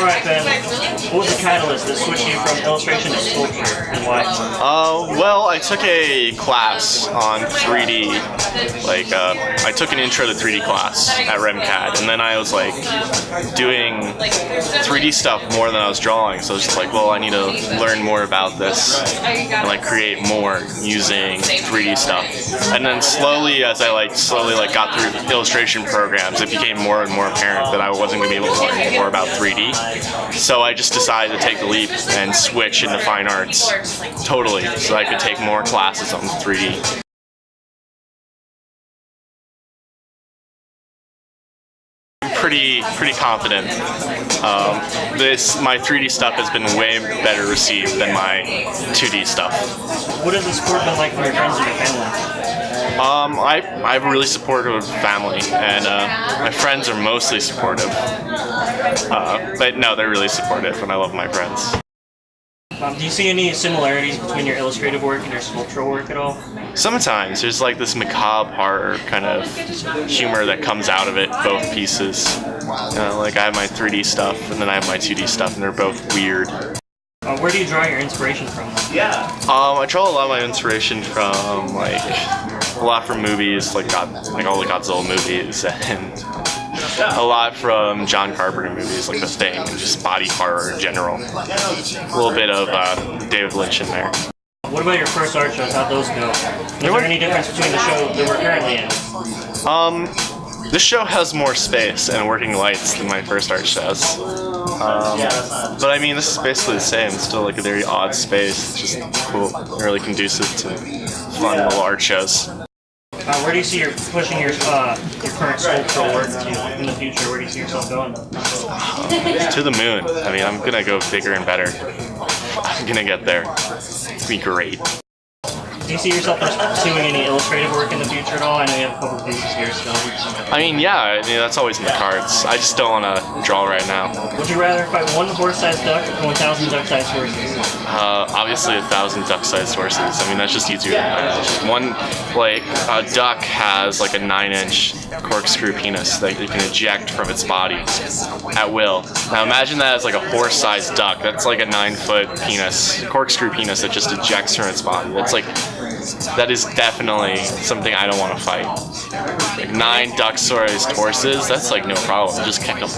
Alright then, what was the catalyst that switched you from illustration to sculpture, and why? Well, I took a class on 3D. I took an intro to 3D class at RemCAD, and then I was like doing 3D stuff more than I was drawing. So I was just like, well, I need to learn more about this and like create more using 3D stuff. And then slowly, as I got through illustration programs, it became more and more apparent that I wasn't going to be able to learn more about 3D. So I just decided to take the leap and switch into fine arts totally, so I could take more classes on 3D. Pretty confident. My 3D stuff has been way better received than my 2D stuff. What has the support been like from your friends and your family? I have a really supportive family, and my friends are mostly supportive. But no, they're really supportive, and I love my friends. Do you see any similarities between your illustrative work and your sculptural work at all? Sometimes there's like this macabre horror kind of humor that comes out of it, both pieces. Like I have my 3D stuff, and then I have my 2D stuff, and they're both weird. Where do you draw your inspiration from? I draw a lot of my inspiration from a lot from movies, like all the Godzilla movies, and a lot from John Carpenter movies, like The Thing, and just body horror in general. A little bit of David Lynch in there. What about your first art shows? How'd those go? Is there any difference between the show that we're currently in? This show has more space and working lights than my first art shows. But I mean, this is basically the same. It's still like a very odd space. It's just cool and really conducive to fun little art shows. Where do you see your pushing your current sculptural work to in the future? Where do you see yourself going? To the moon. I mean, I'm gonna go bigger and better. I'm gonna get there. It's gonna be great. Do you see yourself pursuing any illustrative work in the future at all? I know you have a couple of pieces here still. I mean, that's always in the cards. I just don't want to draw right now. Would you rather fight one horse-sized duck or 1,000 duck-sized horses? Obviously 1,000 duck-sized horses. I mean, that's just easier than that. A duck has like a 9-inch corkscrew penis that you can eject from its body at will. Now imagine that as like a horse-sized duck. That's like a 9-foot penis, corkscrew penis that just ejects from its body. That is definitely something I don't want to fight. Like 9 duck-sized horses, that's like no problem. Just kick them.